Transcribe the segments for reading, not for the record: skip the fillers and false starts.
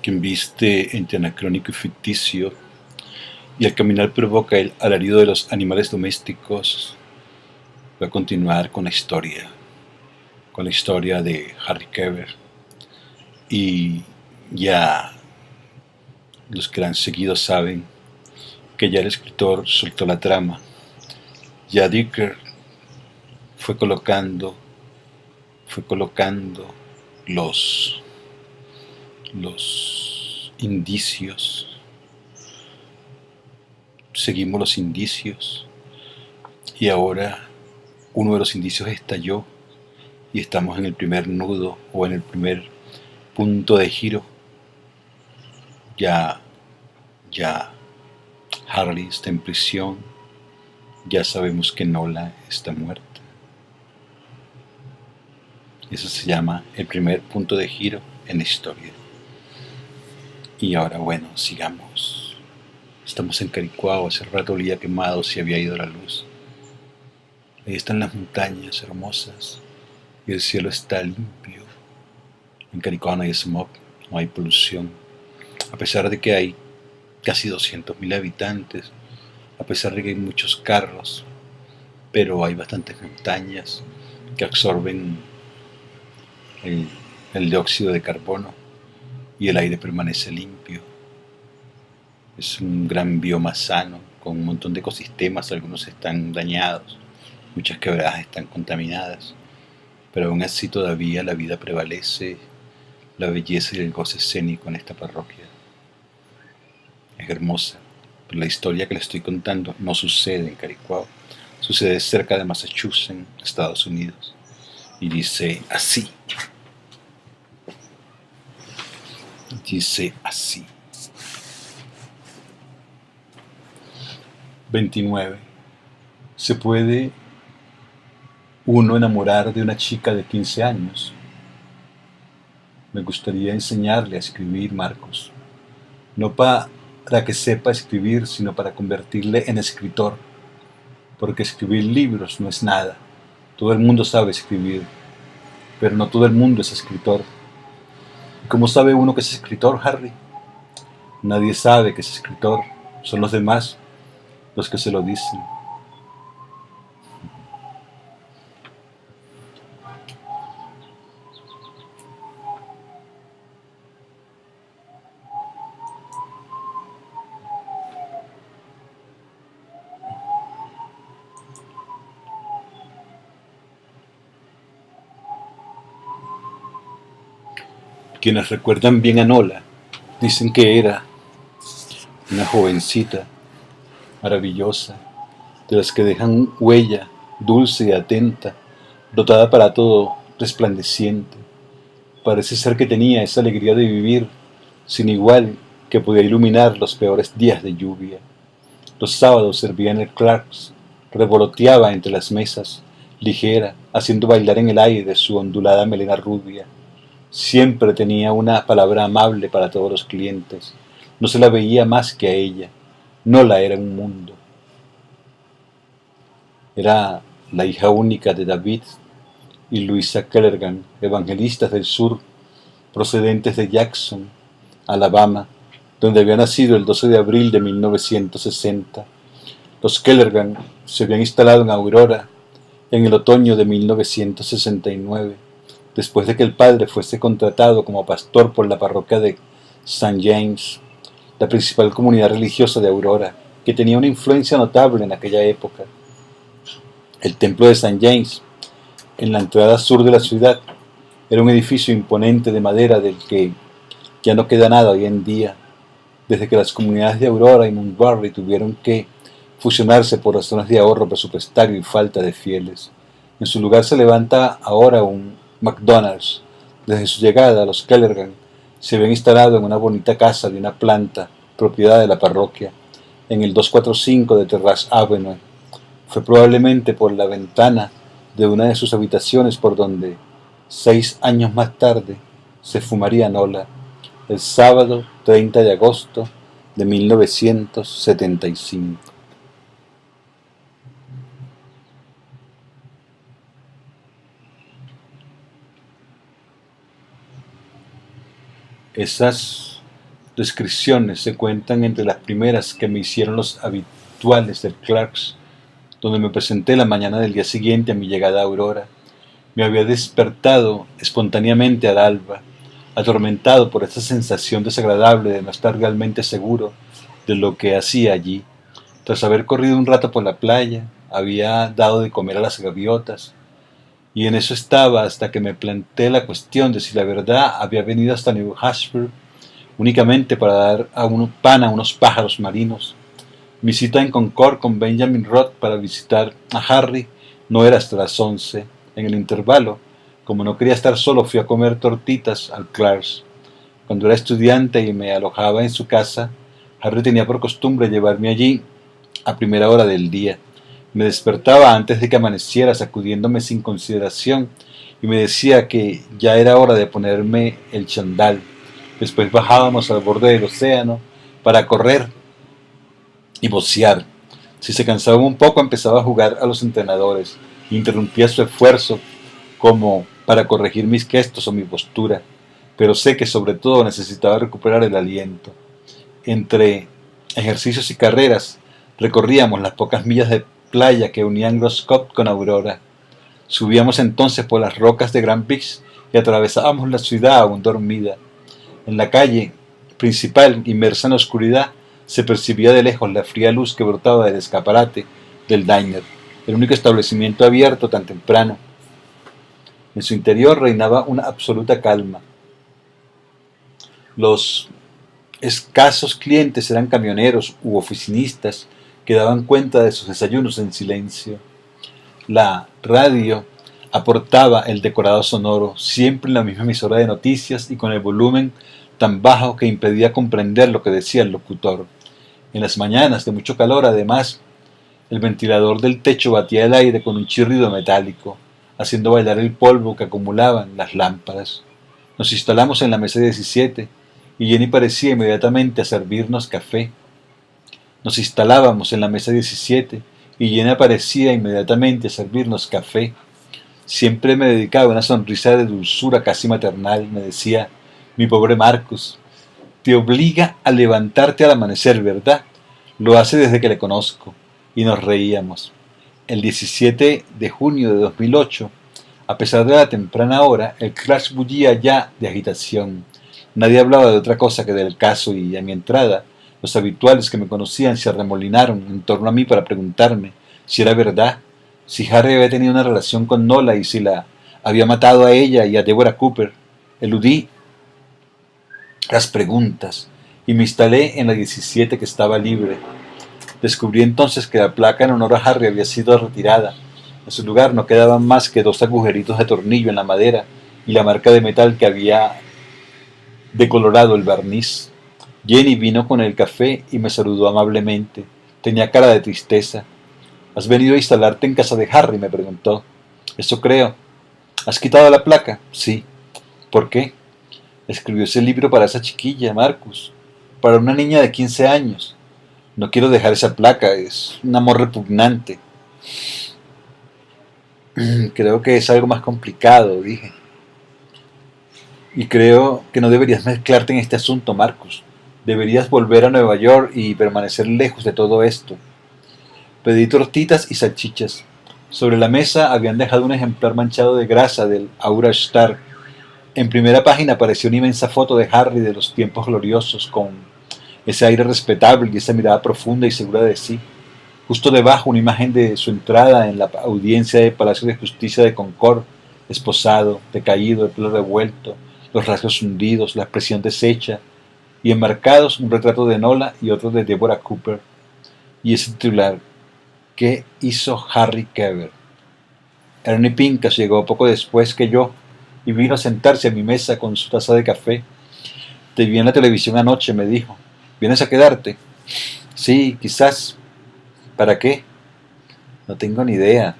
que embiste entre anacrónico y ficticio, y al caminar provoca el alarido de los animales domésticos, va a continuar con la historia de Harry Keber. Y ya los que la han seguido saben que ya el escritor soltó la trama. Ya Dicker fue colocando, fue colocando los, los indicios. Seguimos los indicios y ahora uno de los indicios estalló y estamos en el primer nudo o en el primer punto de giro. Ya, ya Harley está en prisión, ya sabemos que Nola está muerta. Eso se llama el primer punto de giro en la historia. Y ahora bueno, sigamos. Estamos en Caricuao, hace rato olía quemado, se había ido la luz. Ahí están las montañas hermosas y el cielo está limpio. En Caricuao no hay smog, no hay polución. A pesar de que hay casi 200.000 habitantes, a pesar de que hay muchos carros, pero hay bastantes montañas que absorben el, el dióxido de carbono y el aire permanece limpio. Es un gran bioma sano, con un montón de ecosistemas, algunos están dañados, muchas quebradas están contaminadas, pero aún así todavía la vida prevalece, la belleza y el goce escénico en esta parroquia. Es hermosa, pero la historia que le estoy contando no sucede en Caricuao, sucede cerca de Massachusetts, Estados Unidos, y dice así. 29. ¿Se puede uno enamorar de una chica de 15 años? Me gustaría enseñarle a escribir, Marcos. No para que sepa escribir, sino para convertirle en escritor. Porque escribir libros no es nada. Todo el mundo sabe escribir, pero no todo el mundo es escritor. ¿Y cómo sabe uno que es escritor, Harry? Nadie sabe que es escritor. Son los demás los que se lo dicen. Quienes recuerdan bien a Nola dicen que era una jovencita maravillosa, de las que dejan huella, dulce y atenta, dotada para todo, resplandeciente. Parece ser que tenía esa alegría de vivir sin igual que podía iluminar los peores días de lluvia. Los sábados servía en el Clark's, revoloteaba entre las mesas, ligera, haciendo bailar en el aire su ondulada melena rubia. Siempre tenía una palabra amable para todos los clientes. No se la veía más que a ella. No la era un mundo. Era la hija única de David y Louisa Kellergan, evangelistas del sur, procedentes de Jackson, Alabama, donde había nacido el 12 de abril de 1960. Los Kellergan se habían instalado en Aurora en el otoño de 1969, después de que el padre fuese contratado como pastor por la parroquia de St. James, la principal comunidad religiosa de Aurora, que tenía una influencia notable en aquella época. El templo de St. James, en la entrada sur de la ciudad, era un edificio imponente de madera del que ya no queda nada hoy en día, desde que las comunidades de Aurora y Montgomery tuvieron que fusionarse por razones de ahorro presupuestario y falta de fieles. En su lugar se levanta ahora un McDonald's. Desde su llegada, los Kellergan se habían instalado en una bonita casa de una planta, propiedad de la parroquia, en el 245 de Terrace Avenue. Fue probablemente por la ventana de una de sus habitaciones por donde, 6 años más tarde, se fumaría Nola, el sábado 30 de agosto de 1975. Esas descripciones se cuentan entre las primeras que me hicieron los habituales del Clarks, donde me presenté la mañana del día siguiente a mi llegada a Aurora. Me había despertado espontáneamente al alba, atormentado por esa sensación desagradable de no estar realmente seguro de lo que hacía allí. Tras haber corrido un rato por la playa, había dado de comer a las gaviotas, y en eso estaba hasta que me planteé la cuestión de si la verdad había venido hasta New Hampshire únicamente para dar pan a unos pájaros marinos. Mi cita en Concord con Benjamin Roth para visitar a Harry no era hasta las 11. En el intervalo, como no quería estar solo, fui a comer tortitas al Clark's. Cuando era estudiante y me alojaba en su casa, Harry tenía por costumbre llevarme allí a primera hora del día. Me despertaba antes de que amaneciera, sacudiéndome sin consideración, y me decía que ya era hora de ponerme el chandal. Después bajábamos al borde del océano para correr y bocear. Si se cansaba un poco, empezaba a jugar a los entrenadores. Interrumpía su esfuerzo como para corregir mis gestos o mi postura, pero sé que sobre todo necesitaba recuperar el aliento. Entre ejercicios y carreras, recorríamos las pocas millas de playa que unían Roscoff con Aurora. Subíamos entonces por las rocas de Grand Beach y atravesábamos la ciudad aún dormida. En la calle principal, inmersa en la oscuridad, se percibía de lejos la fría luz que brotaba del escaparate del diner, el único establecimiento abierto tan temprano. En su interior reinaba una absoluta calma. Los escasos clientes eran camioneros u oficinistas que daban cuenta de sus desayunos en silencio. La radio aportaba el decorado sonoro, siempre en la misma emisora de noticias y con el volumen tan bajo que impedía comprender lo que decía el locutor. En las mañanas de mucho calor, además, el ventilador del techo batía el aire con un chirrido metálico, haciendo bailar el polvo que acumulaban las lámparas. Nos instalamos en la mesa 17 y Jenny parecía inmediatamente a servirnos café. Nos instalábamos en la mesa 17 y Jenny aparecía inmediatamente a servirnos café. Siempre me dedicaba una sonrisa de dulzura casi maternal. Me decía: mi pobre Marcus, te obliga a levantarte al amanecer, ¿verdad? Lo hace desde que le conozco. Y nos reíamos. El 17 de junio de 2008, a pesar de la temprana hora, el Clark's bullía ya de agitación. Nadie hablaba de otra cosa que del caso y, a mi entrada, los habituales que me conocían se arremolinaron en torno a mí para preguntarme si era verdad, si Harry había tenido una relación con Nola y si la había matado a ella y a Deborah Cooper. Eludí las preguntas y me instalé en la 17 que estaba libre. Descubrí entonces que la placa en honor a Harry había sido retirada. En su lugar no quedaban más que 2 agujeritos de tornillo en la madera y la marca de metal que había decolorado el barniz. Jenny vino con el café y me saludó amablemente. Tenía cara de tristeza. ¿Has venido a instalarte en casa de Harry?, me preguntó. Eso creo. ¿Has quitado la placa? Sí. ¿Por qué? Escribió ese libro para esa chiquilla, Marcus. Para una niña de 15 años. No quiero dejar esa placa, es un amor repugnante. Creo que es algo más complicado, dije. Y creo que no deberías mezclarte en este asunto, Marcus. Deberías volver a Nueva York y permanecer lejos de todo esto. Pedí tortitas y salchichas. Sobre la mesa habían dejado un ejemplar manchado de grasa del Aurora Star. En primera página apareció una inmensa foto de Harry de los tiempos gloriosos, con ese aire respetable y esa mirada profunda y segura de sí. Justo debajo una imagen de su entrada en la audiencia del Palacio de Justicia de Concord, esposado, decaído, el pelo revuelto, los rasgos hundidos, la expresión deshecha, y enmarcados un retrato de Nola y otro de Deborah Cooper. Y ese titular: ¿qué hizo Harry Keber? Ernie Pincus llegó poco después que yo y vino a sentarse a mi mesa con su taza de café. Te vi en la televisión anoche, me dijo. ¿Vienes a quedarte? Sí, quizás. ¿Para qué? No tengo ni idea.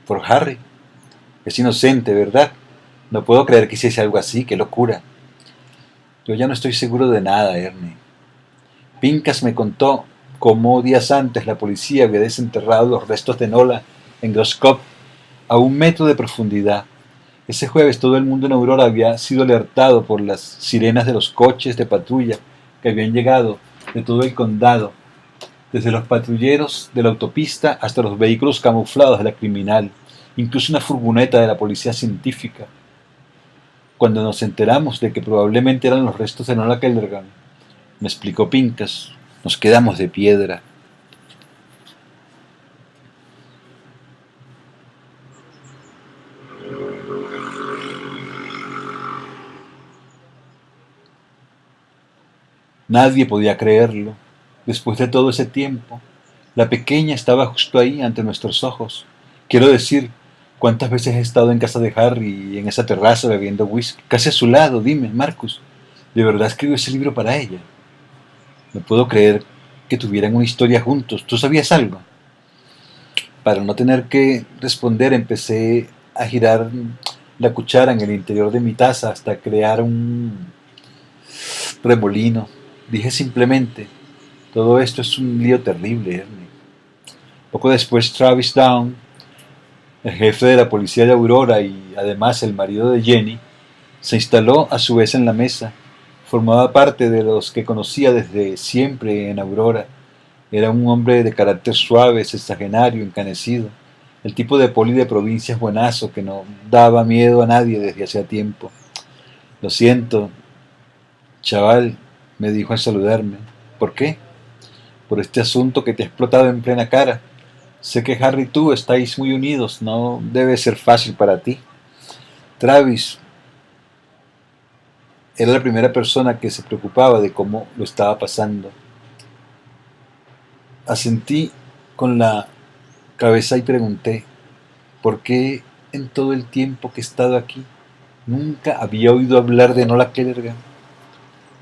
Por Harry. Es inocente, ¿verdad? No puedo creer que hiciese algo así, qué locura. Yo ya no estoy seguro de nada, Ernie. Pincus me contó cómo días antes la policía había desenterrado los restos de Nola en Roscoff a 1 metro de profundidad. Ese jueves todo el mundo en Aurora había sido alertado por las sirenas de los coches de patrulla que habían llegado de todo el condado, desde los patrulleros de la autopista hasta los vehículos camuflados de la criminal, incluso una furgoneta de la policía científica. Cuando nos enteramos de que probablemente eran los restos de Nola Kellergan, me explicó Pincas, nos quedamos de piedra. Nadie podía creerlo. Después de todo ese tiempo, la pequeña estaba justo ahí ante nuestros ojos. Quiero decir, ¿cuántas veces he estado en casa de Harry, en esa terraza bebiendo whisky? Casi a su lado, dime, Marcus, ¿de verdad escribió ese libro para ella? No puedo creer que tuvieran una historia juntos. ¿Tú sabías algo? Para no tener que responder, empecé a girar la cuchara en el interior de mi taza hasta crear un remolino. Dije simplemente, todo esto es un lío terrible, Ernie. Poco después, Travis Down, el jefe de la policía de Aurora y además el marido de Jenny, se instaló a su vez en la mesa. Formaba parte de los que conocía desde siempre en Aurora. Era un hombre de carácter suave, sexagenario, encanecido. El tipo de poli de provincias buenazo que no daba miedo a nadie desde hacía tiempo. Lo siento, chaval, me dijo al saludarme. ¿Por qué? Por este asunto que te ha explotado en plena cara. Sé que Harry y tú estáis muy unidos, no debe ser fácil para ti. Travis era la primera persona que se preocupaba de cómo lo estaba pasando. Asentí con la cabeza y pregunté, ¿por qué en todo el tiempo que he estado aquí nunca había oído hablar de Nola Kellergan?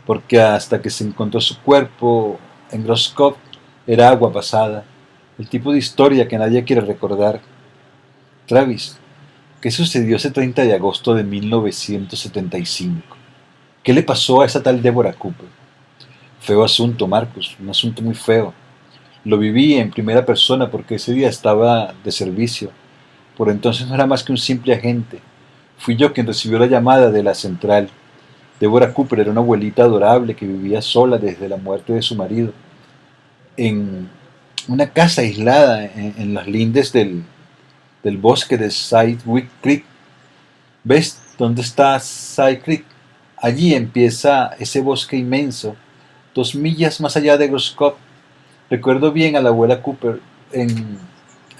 Porque hasta que se encontró su cuerpo en Groscott era agua pasada, el tipo de historia que nadie quiere recordar. Travis, ¿qué sucedió ese 30 de agosto de 1975? ¿Qué le pasó a esa tal Deborah Cooper? Feo asunto, Marcus, un asunto muy feo. Lo viví en primera persona porque ese día estaba de servicio. Por entonces no era más que un simple agente. Fui yo quien recibió la llamada de la central. Deborah Cooper era una abuelita adorable que vivía sola desde la muerte de su marido, en una casa aislada en las lindes del bosque de Sidwick Creek. ¿Ves dónde está Side Creek? Allí empieza ese bosque inmenso, 2 millas más allá de Groscott. Recuerdo bien a la abuela Cooper. En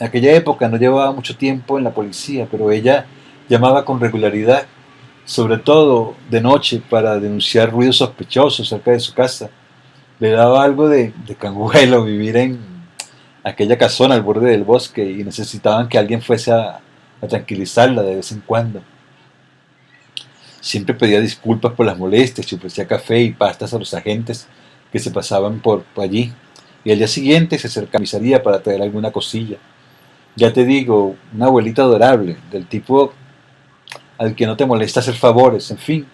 aquella época no llevaba mucho tiempo en la policía, pero ella llamaba con regularidad, sobre todo de noche, para denunciar ruidos sospechosos cerca de su casa. Le daba algo de canguelo vivir en aquella casona al borde del bosque y necesitaban que alguien fuese a tranquilizarla de vez en cuando. Siempre pedía disculpas por las molestias y ofrecía café y pastas a los agentes que se pasaban por allí. Y al día siguiente se acercaba a la comisaría para traer alguna cosilla. Ya te digo, una abuelita adorable, del tipo al que no te molesta hacer favores, en fin.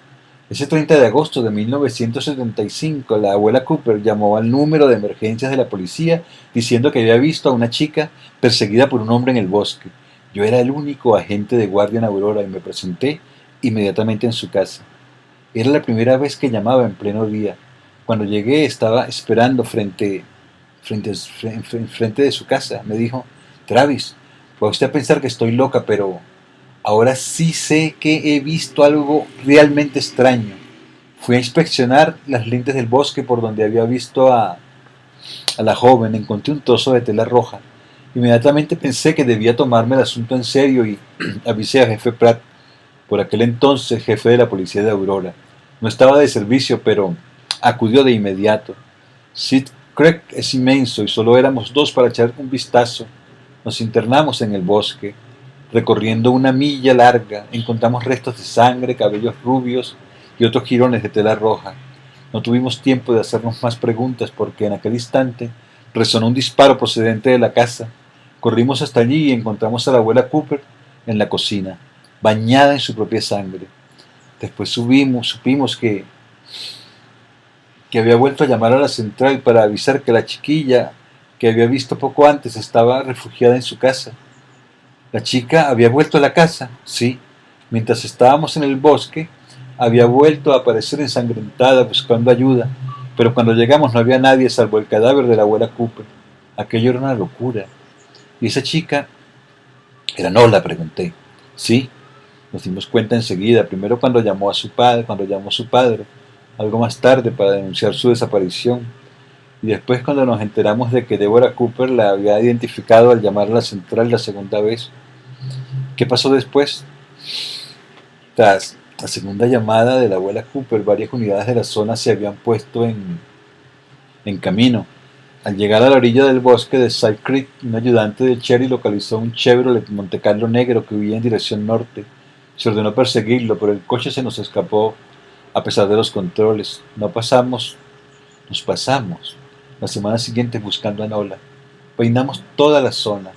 Ese 30 de agosto de 1975, la abuela Cooper llamó al número de emergencias de la policía diciendo que había visto a una chica perseguida por un hombre en el bosque. Yo era el único agente de guardia en Aurora y me presenté inmediatamente en su casa. Era la primera vez que llamaba en pleno día. Cuando llegué estaba esperando frente de su casa. Me dijo, Travis, puede usted pensar que estoy loca, pero ahora sí sé que he visto algo realmente extraño. Fui a inspeccionar las lindes del bosque por donde había visto a la joven. Encontré un trozo de tela roja. Inmediatamente pensé que debía tomarme el asunto en serio y avisé a jefe Pratt, por aquel entonces jefe de la policía de Aurora. No estaba de servicio, pero acudió de inmediato. Sid Creek es inmenso y solo éramos dos para echar un vistazo. Nos internamos en el bosque. Recorriendo una milla larga, encontramos restos de sangre, cabellos rubios y otros jirones de tela roja. No tuvimos tiempo de hacernos más preguntas porque en aquel instante resonó un disparo procedente de la casa. Corrimos hasta allí y encontramos a la abuela Cooper en la cocina, bañada en su propia sangre. Después supimos que había vuelto a llamar a la central para avisar que la chiquilla que había visto poco antes estaba refugiada en su casa. La chica había vuelto a la casa, sí. Mientras estábamos en el bosque, había vuelto a aparecer ensangrentada buscando ayuda. Pero cuando llegamos no había nadie salvo el cadáver de la abuela Cooper. Aquello era una locura. ¿Y esa chica? ¿Era Nola?, pregunté. Sí, nos dimos cuenta enseguida, primero cuando llamó a su padre, algo más tarde para denunciar su desaparición, y después cuando nos enteramos de que Deborah Cooper la había identificado al llamar a la central la segunda vez. ¿Qué pasó después? Tras la segunda llamada de la abuela Cooper, varias unidades de la zona se habían puesto en camino. Al llegar a la orilla del bosque de Side Creek, un ayudante de Cherry localizó un Chevrolet Monte Carlo negro que huía en dirección norte. Se ordenó perseguirlo, pero el coche se nos escapó a pesar de los controles. Nos pasamos la semana siguiente buscando a Nola. Peinamos toda la zona.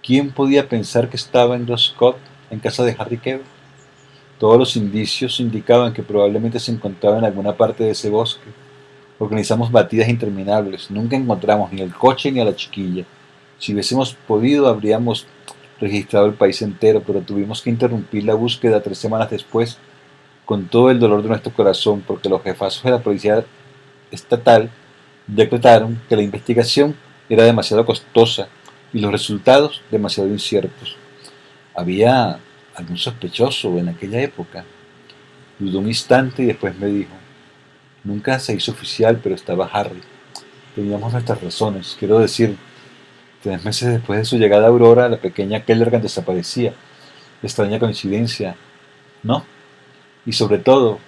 ¿Quién podía pensar que estaba en Los Scott, en casa de Harry Kebber? Todos los indicios indicaban que probablemente se encontraba en alguna parte de ese bosque. Organizamos batidas interminables. Nunca encontramos ni el coche ni a la chiquilla. Si hubiésemos podido, habríamos registrado el país entero, pero tuvimos que interrumpir la búsqueda 3 semanas después, con todo el dolor de nuestro corazón, porque los jefazos de la policía estatal decretaron que la investigación era demasiado costosa y los resultados demasiado inciertos. ¿Había algún sospechoso en aquella época? Dudó un instante y después me dijo: nunca se hizo oficial, pero estaba Harry. Teníamos nuestras razones. Quiero decir, 3 meses después de su llegada a Aurora, la pequeña Kellergan desaparecía. Extraña coincidencia, ¿no? Y sobre todo,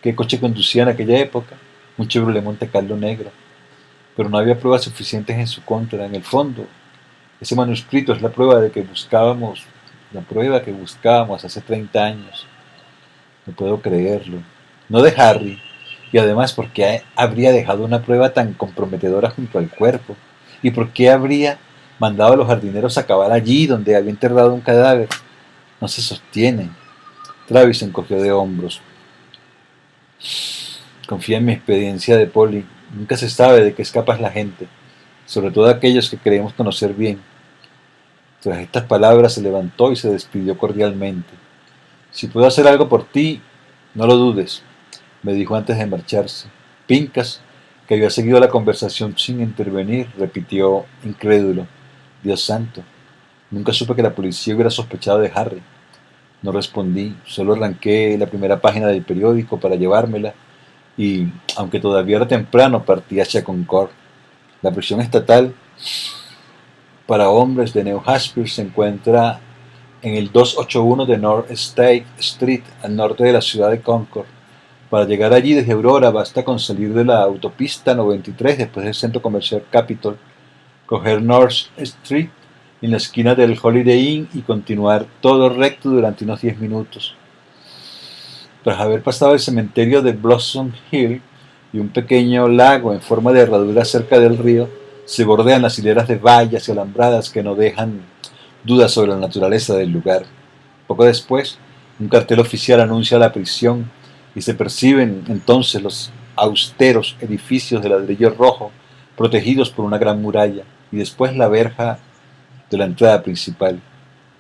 ¿qué coche conducía en aquella época? Un Chevrolet Monte Carlo negro. Pero no había pruebas suficientes en su contra. En el fondo, ese manuscrito es la prueba que buscábamos hace 30 años. No puedo creerlo. No de Harry, y además, ¿por qué habría dejado una prueba tan comprometedora junto al cuerpo? ¿Y por qué habría mandado a los jardineros a cavar allí donde había enterrado un cadáver? No se sostiene. Travis se encogió de hombros. Confía en mi experiencia de poli. Nunca se sabe de qué es capaz la gente, sobre todo aquellos que creemos conocer bien. Tras estas palabras se levantó y se despidió cordialmente. Si puedo hacer algo por ti, no lo dudes, me dijo antes de marcharse. Pincas, que había seguido la conversación sin intervenir, repitió incrédulo: Dios santo, nunca supe que la policía hubiera sospechado de Harry. No respondí, solo arranqué la primera página del periódico para llevármela y, aunque todavía era temprano, partí hacia Concord. La prisión estatal para hombres de New Hampshire se encuentra en el 281 de North State Street, al norte de la ciudad de Concord. Para llegar allí desde Aurora basta con salir de la autopista 93 después del centro comercial Capitol, coger North Street en la esquina del Holiday Inn y continuar todo recto durante unos 10 minutos. Tras haber pasado el cementerio de Blossom Hill y un pequeño lago en forma de herradura cerca del río, se bordean las hileras de vallas y alambradas que no dejan dudas sobre la naturaleza del lugar. Poco después, un cartel oficial anuncia la prisión y se perciben entonces los austeros edificios de ladrillo rojo protegidos por una gran muralla, y después la verja de la entrada principal.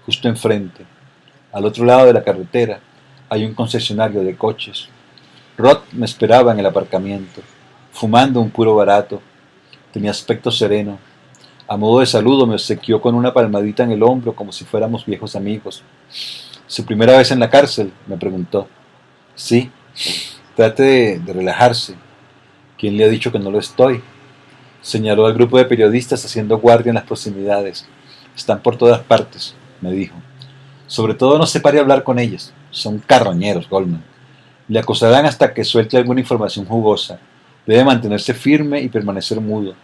Justo enfrente, al otro lado de la carretera, hay un concesionario de coches. Rod me esperaba en el aparcamiento, fumando un puro barato. Tenía aspecto sereno. A modo de saludo me obsequió con una palmadita en el hombro como si fuéramos viejos amigos. ¿Su primera vez en la cárcel?, me preguntó. Sí. Trate de relajarse. ¿Quién le ha dicho que no lo estoy? Señaló al grupo de periodistas haciendo guardia en las proximidades. Están por todas partes, me dijo. Sobre todo no se pare a hablar con ellas. Son carroñeros, Goldman. Le acosarán hasta que suelte alguna información jugosa. Debe mantenerse firme y permanecer mudo.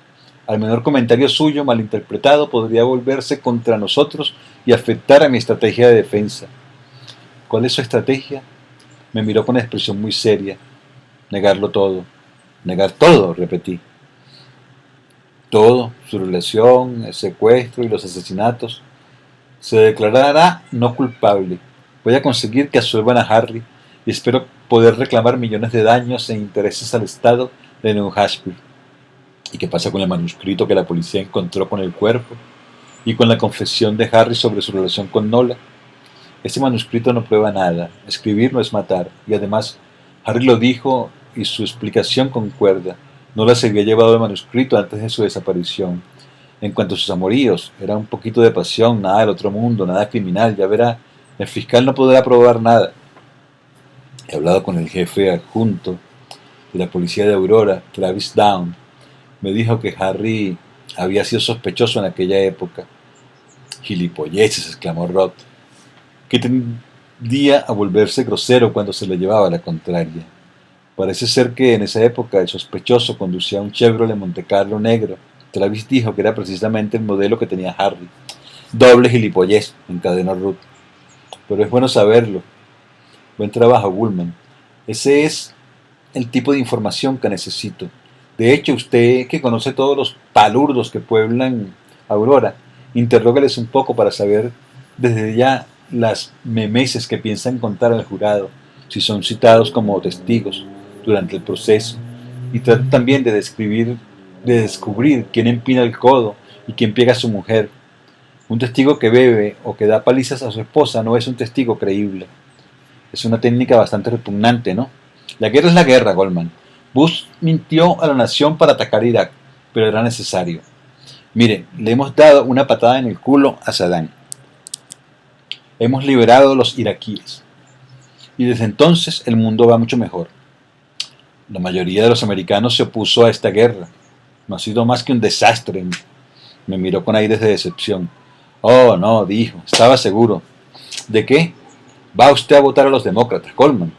Al menor comentario suyo malinterpretado podría volverse contra nosotros y afectar a mi estrategia de defensa. ¿Cuál es su estrategia? Me miró con expresión muy seria. Negarlo todo. Negar todo, repetí. Todo, su relación, el secuestro y los asesinatos. Se declarará no culpable. Voy a conseguir que absuelvan a Harry y espero poder reclamar millones de daños e intereses al Estado de New Hampshire. ¿Y qué pasa con el manuscrito que la policía encontró con el cuerpo? ¿Y con la confesión de Harry sobre su relación con Nola? Ese manuscrito no prueba nada. Escribir no es matar. Y además, Harry lo dijo y su explicación concuerda. Nola se había llevado el manuscrito antes de su desaparición. En cuanto a sus amoríos, era un poquito de pasión, nada del otro mundo, nada criminal, ya verá. El fiscal no podrá probar nada. He hablado con el jefe adjunto de la policía de Aurora, Travis Down. Me dijo que Harry había sido sospechoso en aquella época. Gilipolleces, exclamó Rod, que tendía a volverse grosero cuando se le llevaba la contraria. Parece ser que en esa época el sospechoso conducía un Chevrolet Monte Carlo negro. Travis dijo que era precisamente el modelo que tenía Harry. Doble gilipollez, encadenó Ruth. Pero es bueno saberlo. Buen trabajo, Woolman. Ese es el tipo de información que necesito. De hecho, usted, que conoce todos los palurdos que pueblan Aurora, interrógales un poco para saber desde ya las memeces que piensan contar al jurado, si son citados como testigos durante el proceso, y trate también de descubrir quién empina el codo y quién pega a su mujer. Un testigo que bebe o que da palizas a su esposa no es un testigo creíble. Es una técnica bastante repugnante, ¿no? La guerra es la guerra, Goldman. Bush mintió a la nación para atacar Irak, pero era necesario. Mire, le hemos dado una patada en el culo a Saddam. Hemos liberado a los iraquíes. Y desde entonces el mundo va mucho mejor. La mayoría de los americanos se opuso a esta guerra. No ha sido más que un desastre. Me miró con aires de decepción. Oh, no, dijo, estaba seguro. ¿De qué? ¿Va usted a votar a los demócratas, Goldman?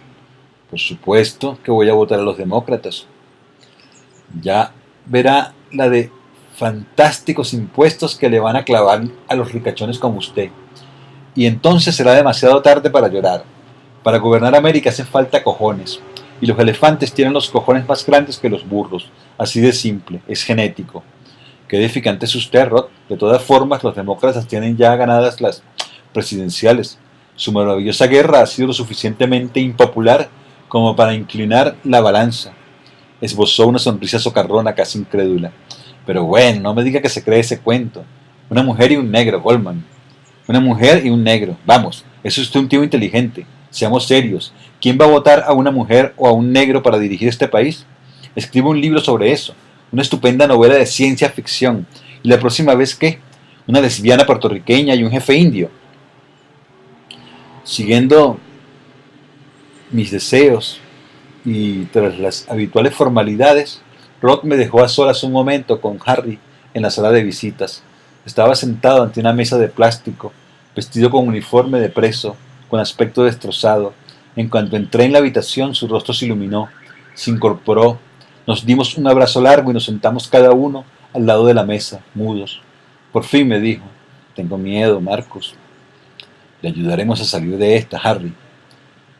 Por supuesto que voy a votar a los demócratas. Ya verá la de fantásticos impuestos que le van a clavar a los ricachones como usted. Y entonces será demasiado tarde para llorar. Para gobernar América hacen falta cojones. Y los elefantes tienen los cojones más grandes que los burros. Así de simple, es genético. Qué edificante es usted, Rod. De todas formas, los demócratas tienen ya ganadas las presidenciales. Su maravillosa guerra ha sido lo suficientemente impopular como para inclinar la balanza. Esbozó una sonrisa socarrona, casi incrédula. Pero bueno, no me diga que se cree ese cuento. Una mujer y un negro, Goldman. Una mujer y un negro. Vamos, es usted un tío inteligente. Seamos serios. ¿Quién va a votar a una mujer o a un negro para dirigir este país? Escribo un libro sobre eso. Una estupenda novela de ciencia ficción. ¿Y la próxima vez qué? Una lesbiana puertorriqueña y un jefe indio. Siguiendo mis deseos y tras las habituales formalidades, Rod me dejó a solas un momento con Harry en la sala de visitas. Estaba sentado ante una mesa de plástico, vestido con uniforme de preso, con aspecto destrozado. En cuanto entré en la habitación, su rostro se iluminó, se incorporó, nos dimos un abrazo largo y nos sentamos cada uno al lado de la mesa, mudos. Por fin me dijo: tengo miedo, Marcus. Le ayudaremos a salir de esta, Harry.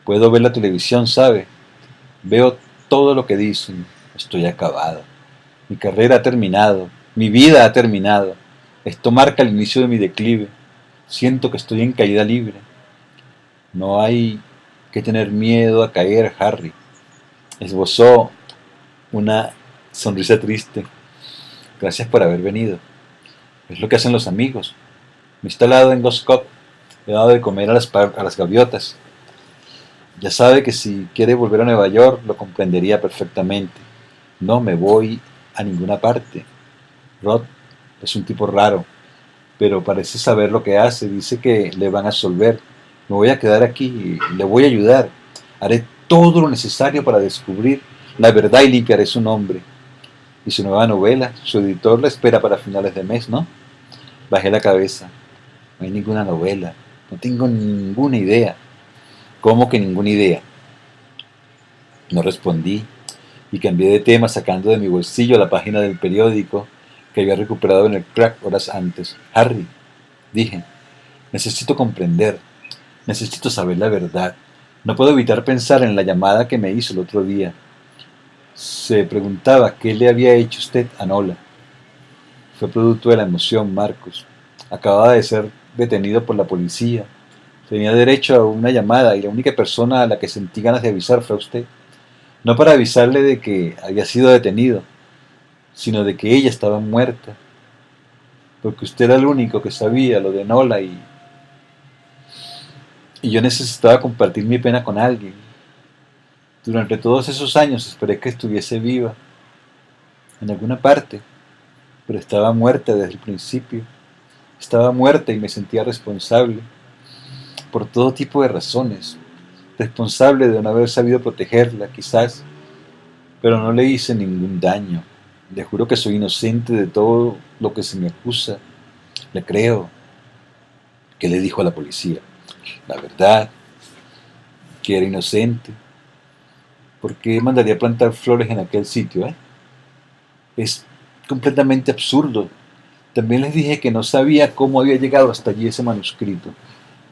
Puedo ver la televisión, ¿sabe? Veo todo lo que dicen. Estoy acabado. Mi carrera ha terminado. Mi vida ha terminado. Esto marca el inicio de mi declive. Siento que estoy en caída libre. No hay que tener miedo a caer, Harry. Esbozó una sonrisa triste. Gracias por haber venido. Es lo que hacen los amigos. Me he instalado en Ghost Cove. He dado de comer a las gaviotas. Ya sabe que si quiere volver a Nueva York lo comprendería perfectamente. No me voy a ninguna parte. Rod es un tipo raro, pero parece saber lo que hace. Dice que le van a absolver. Me voy a quedar aquí y le voy a ayudar. Haré todo lo necesario para descubrir la verdad y limpiaré su nombre. Y su nueva novela, su editor la espera para finales de mes, ¿no? Bajé la cabeza. No hay ninguna novela. No tengo ninguna idea. ¿Cómo que ninguna idea? No respondí y cambié de tema sacando de mi bolsillo la página del periódico que había recuperado en el crack horas antes. Harry, dije, necesito comprender, necesito saber la verdad. No puedo evitar pensar en la llamada que me hizo el otro día. Se preguntaba qué le había hecho usted a Nola. Fue producto de la emoción, Marcos. Acababa de ser detenido por la policía. Tenía derecho a una llamada y la única persona a la que sentí ganas de avisar fue a usted. No para avisarle de que había sido detenido, sino de que ella estaba muerta. Porque usted era el único que sabía lo de Nola y yo necesitaba compartir mi pena con alguien. Durante todos esos años esperé que estuviese viva, en alguna parte, pero estaba muerta desde el principio. Estaba muerta y me sentía responsable, por todo tipo de razones. Responsable de no haber sabido protegerla, quizás, pero no le hice ningún daño. Le juro que soy inocente de todo lo que se me acusa. Le creo. ¿Qué le dijo a la policía? La verdad, que era inocente. ¿Por qué mandaría plantar flores en aquel sitio, Es completamente absurdo. También les dije que no sabía cómo había llegado hasta allí ese manuscrito,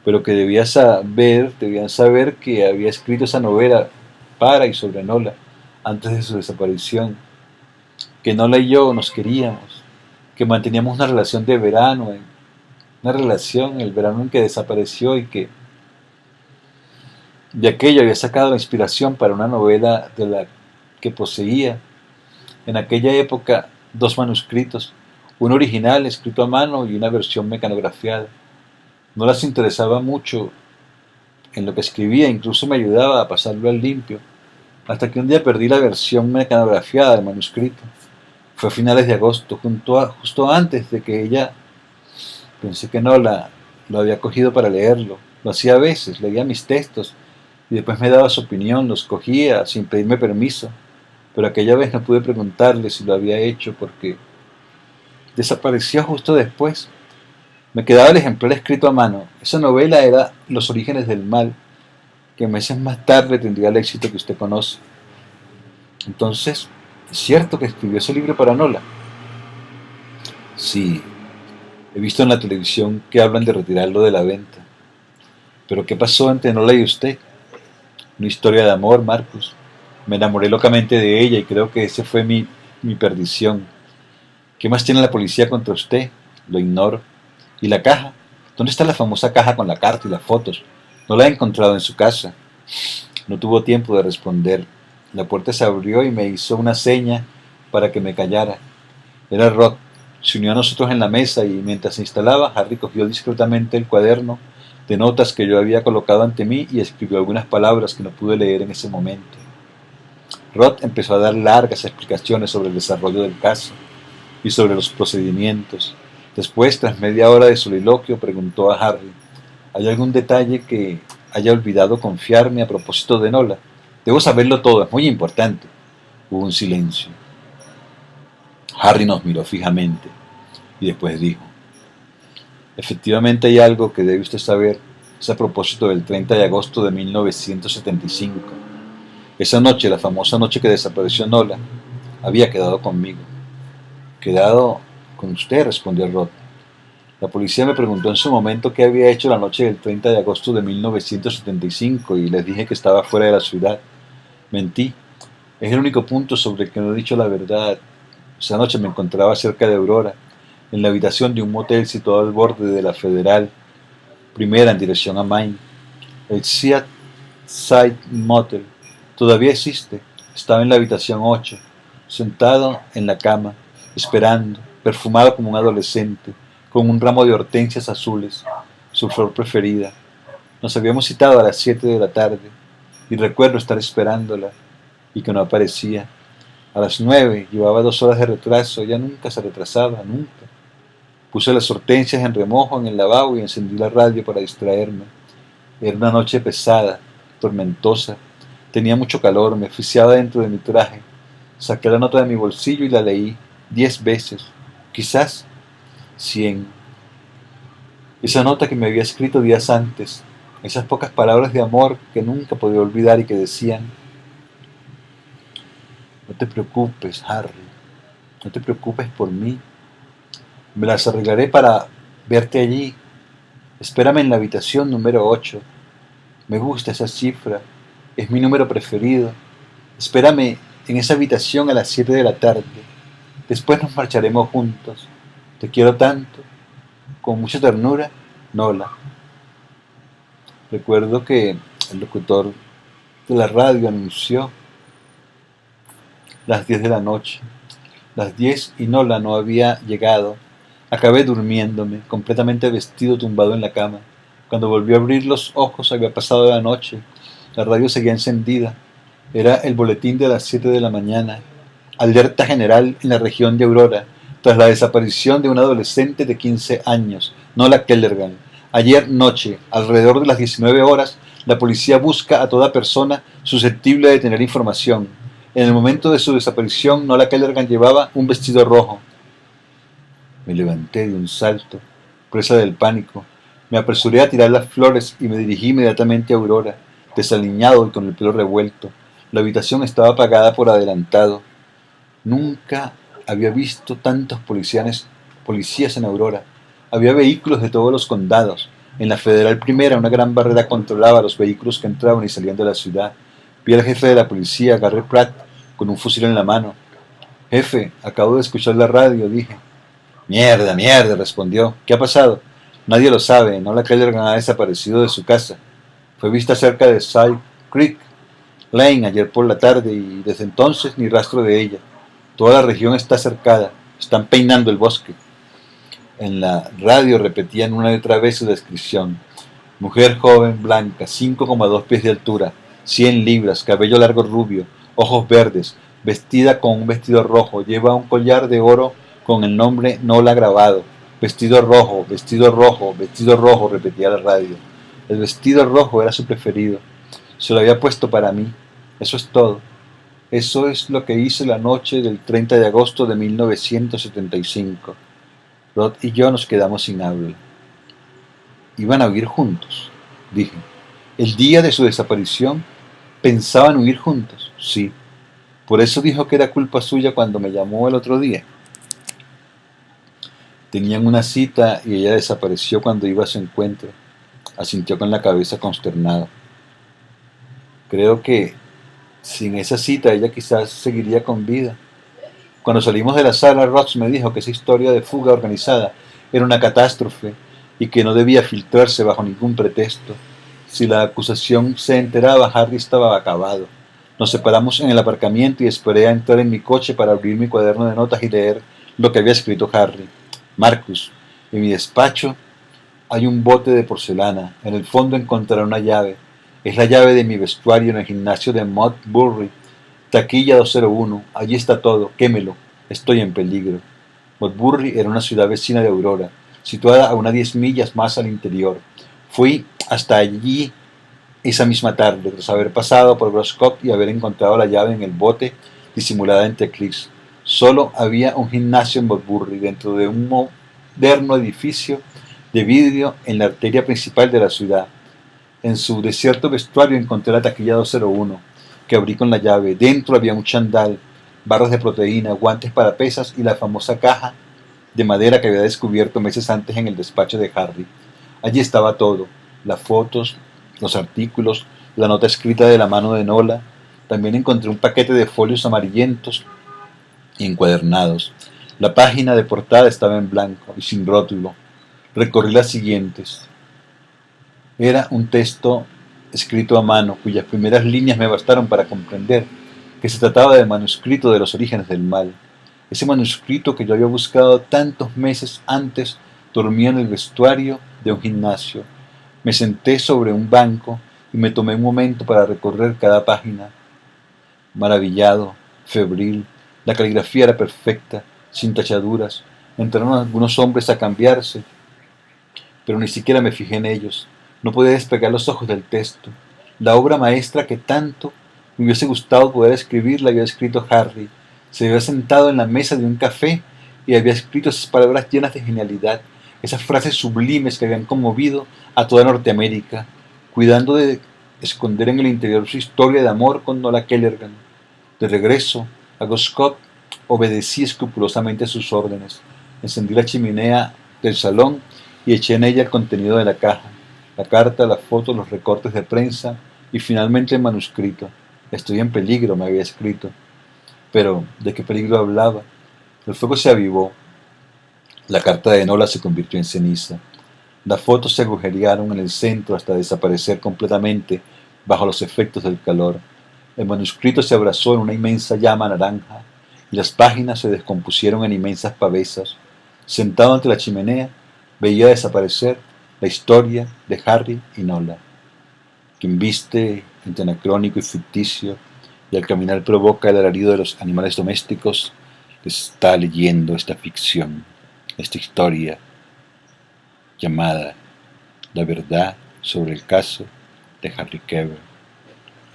pero que debían saber que había escrito esa novela para y sobre Nola antes de su desaparición, que Nola y yo nos queríamos, que manteníamos una relación de verano, una relación el verano en que desapareció y que de aquello había sacado la inspiración para una novela de la que poseía en aquella época dos manuscritos, uno original escrito a mano y una versión mecanografiada. No las interesaba mucho en lo que escribía, incluso me ayudaba a pasarlo al limpio, hasta que un día perdí la versión mecanografiada del manuscrito. Fue a finales de agosto, justo antes de que ella, pensé que no lo había cogido para leerlo. Lo hacía a veces, leía mis textos y después me daba su opinión, los cogía sin pedirme permiso, pero aquella vez no pude preguntarle si lo había hecho porque desapareció justo después. Me quedaba el ejemplar escrito a mano. Esa novela era Los orígenes del mal, que meses más tarde tendría el éxito que usted conoce. Entonces, ¿es cierto que escribió ese libro para Nola? Sí, he visto en la televisión que hablan de retirarlo de la venta. Pero ¿qué pasó entre Nola y usted? Una historia de amor, Marcus. Me enamoré locamente de ella y creo que ese fue mi perdición. ¿Qué más tiene la policía contra usted? Lo ignoro. ¿Y la caja? ¿Dónde está la famosa caja con la carta y las fotos? No la he encontrado en su casa. No tuvo tiempo de responder. La puerta se abrió y me hizo una seña para que me callara. Era Rod. Se unió a nosotros en la mesa y mientras se instalaba, Harry cogió discretamente el cuaderno de notas que yo había colocado ante mí y escribió algunas palabras que no pude leer en ese momento. Rod empezó a dar largas explicaciones sobre el desarrollo del caso y sobre los procedimientos. Después, tras media hora de soliloquio, preguntó a Harry: ¿hay algún detalle que haya olvidado confiarme a propósito de Nola? Debo saberlo todo, es muy importante. Hubo un silencio. Harry nos miró fijamente y después dijo: efectivamente hay algo que debe usted saber. Es a propósito del 30 de agosto de 1975. Esa noche, la famosa noche que desapareció Nola, había quedado conmigo. ¿Quedado con usted?, respondió Rod. La policía me preguntó en su momento qué había hecho la noche del 30 de agosto de 1975 y les dije que estaba fuera de la ciudad. Mentí. Es el único punto sobre el que no he dicho la verdad. Esa noche me encontraba cerca de Aurora, en la habitación de un motel situado al borde de la Federal Primera en dirección a Maine. El Seaside Motel todavía existe. Estaba en la habitación 8, sentado en la cama, esperando, perfumado como un adolescente, con un ramo de hortensias azules, su flor preferida. Nos habíamos citado a las 7 de la tarde, y recuerdo estar esperándola, y que no aparecía. A las 9 llevaba 2 horas de retraso, ella nunca se retrasaba, nunca. Puse las hortensias en remojo en el lavabo y encendí la radio para distraerme. Era una noche pesada, tormentosa. Tenía mucho calor, me asfixiaba dentro de mi traje. Saqué la nota de mi bolsillo y la leí 10 veces, quizás 100. Esa nota que me había escrito días antes, esas pocas palabras de amor que nunca podía olvidar y que decían: no te preocupes, Harry, no te preocupes por mí. Me las arreglaré para verte allí. Espérame en la habitación número 8. Me gusta esa cifra, es mi número preferido. Espérame en esa habitación a las 7 de la tarde. Después nos marcharemos juntos. Te quiero tanto. Con mucha ternura, Nola. Recuerdo que el locutor de la radio anunció las 10 de la noche. Las 10 y Nola no había llegado. Acabé durmiéndome, completamente vestido, tumbado en la cama. Cuando volví a abrir los ojos había pasado la noche. La radio seguía encendida. Era el boletín de las 7 de la mañana. Alerta general en la región de Aurora, tras la desaparición de una adolescente de 15 años, Nola Kellergan. Ayer noche, alrededor de las 19 horas, la policía busca a toda persona susceptible de tener información. En el momento de su desaparición, Nola Kellergan llevaba un vestido rojo. Me levanté de un salto, presa del pánico. Me apresuré a tirar las flores y me dirigí inmediatamente a Aurora, desaliñado y con el pelo revuelto. La habitación estaba apagada por adelantado. Nunca había visto tantos policías en Aurora. Había vehículos de todos los condados. En la Federal Primera una gran barrera controlaba a los vehículos que entraban y salían de la ciudad. Vi al jefe de la policía, Garry Pratt, con un fusil en la mano. Jefe, acabo de escuchar la radio, dije. Mierda, mierda, respondió. ¿Qué ha pasado? Nadie lo sabe. Nola Kellergan ha desaparecido de su casa. Fue vista cerca de Side Creek Lane ayer por la tarde y desde entonces ni rastro de ella. Toda la región está cercada. Están peinando el bosque. En la radio repetían una y otra vez su descripción. Mujer joven, blanca, 5,2 pies de altura, 100 libras, cabello largo rubio, ojos verdes, vestida con un vestido rojo, lleva un collar de oro con el nombre Nola grabado. Vestido rojo, vestido rojo, vestido rojo, repetía la radio. El vestido rojo era su preferido. Se lo había puesto para mí. Eso es todo. Eso es lo que hice la noche del 30 de agosto de 1975. Rod y yo nos quedamos sin habla. Iban a huir juntos, dije. El día de su desaparición, ¿pensaban huir juntos? Sí. Por eso dijo que era culpa suya cuando me llamó el otro día. Tenían una cita y ella desapareció cuando iba a su encuentro. Asintió con la cabeza consternada. Creo que sin esa cita ella quizás seguiría con vida. Cuando salimos de la sala, Ross me dijo que esa historia de fuga organizada era una catástrofe y que no debía filtrarse bajo ningún pretexto. Si la acusación se enteraba, Harry estaba acabado. Nos separamos en el aparcamiento y esperé a entrar en mi coche para abrir mi cuaderno de notas y leer lo que había escrito Harry. Marcus, en mi despacho hay un bote de porcelana. En el fondo encontrará una llave. Es la llave de mi vestuario en el gimnasio de Modbury. Taquilla 201. Allí está todo. Quémelo. Estoy en peligro. Modbury era una ciudad vecina de Aurora, situada a unas 10 millas más al interior. Fui hasta allí esa misma tarde, tras haber pasado por Groscott y haber encontrado la llave en el bote disimulada entre clics. Solo había un gimnasio en Modbury, dentro de un moderno edificio de vidrio en la arteria principal de la ciudad. En su desierto vestuario encontré la taquilla 201, que abrí con la llave. Dentro había un chandal, barras de proteína, guantes para pesas y la famosa caja de madera que había descubierto meses antes en el despacho de Harry. Allí estaba todo, las fotos, los artículos, la nota escrita de la mano de Nola. También encontré un paquete de folios amarillentos y encuadernados. La página de portada estaba en blanco y sin rótulo. Recorrí las siguientes. Era un texto escrito a mano, cuyas primeras líneas me bastaron para comprender que se trataba del manuscrito de los orígenes del mal. Ese manuscrito que yo había buscado tantos meses antes dormía en el vestuario de un gimnasio. Me senté sobre un banco y me tomé un momento para recorrer cada página. Maravillado, febril, la caligrafía era perfecta, sin tachaduras. Entraron algunos hombres a cambiarse, pero ni siquiera me fijé en ellos. No podía despegar los ojos del texto. La obra maestra que tanto me hubiese gustado poder escribir la había escrito Harry. Se había sentado en la mesa de un café y había escrito esas palabras llenas de genialidad, esas frases sublimes que habían conmovido a toda Norteamérica, cuidando de esconder en el interior su historia de amor con Nola Kellergan. De regreso a Goscott, obedecí escrupulosamente sus órdenes. Encendí la chimenea del salón y eché en ella el contenido de la caja, la carta, las fotos, los recortes de prensa y finalmente el manuscrito. Estoy en peligro, me había escrito. Pero, ¿de qué peligro hablaba? El fuego se avivó. La carta de Nola se convirtió en ceniza. Las fotos se agujerearon en el centro hasta desaparecer completamente bajo los efectos del calor. El manuscrito se abrazó en una inmensa llama naranja y las páginas se descompusieron en inmensas pavesas. Sentado ante la chimenea, veía desaparecer la historia de Harry y Nola. Quien viste entre anacrónico y ficticio, y al caminar provoca el alarido de los animales domésticos, está leyendo esta ficción, esta historia llamada La verdad sobre el caso de Harry Kéber.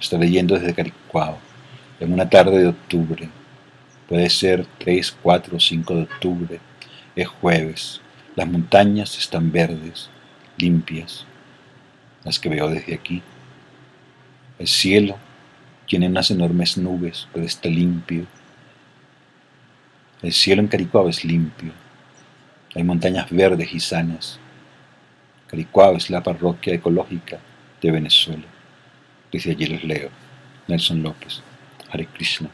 Está leyendo desde Caricuao, en una tarde de octubre. Puede ser 3, 4 o 5 de octubre. Es jueves. Las montañas están verdes, limpias, las que veo desde aquí. El cielo tiene unas enormes nubes, pero está limpio. El cielo en Caricuao es limpio. Hay montañas verdes y sanas. Caricuao es la parroquia ecológica de Venezuela. Desde allí les leo. Nelson López. Hare Krishna.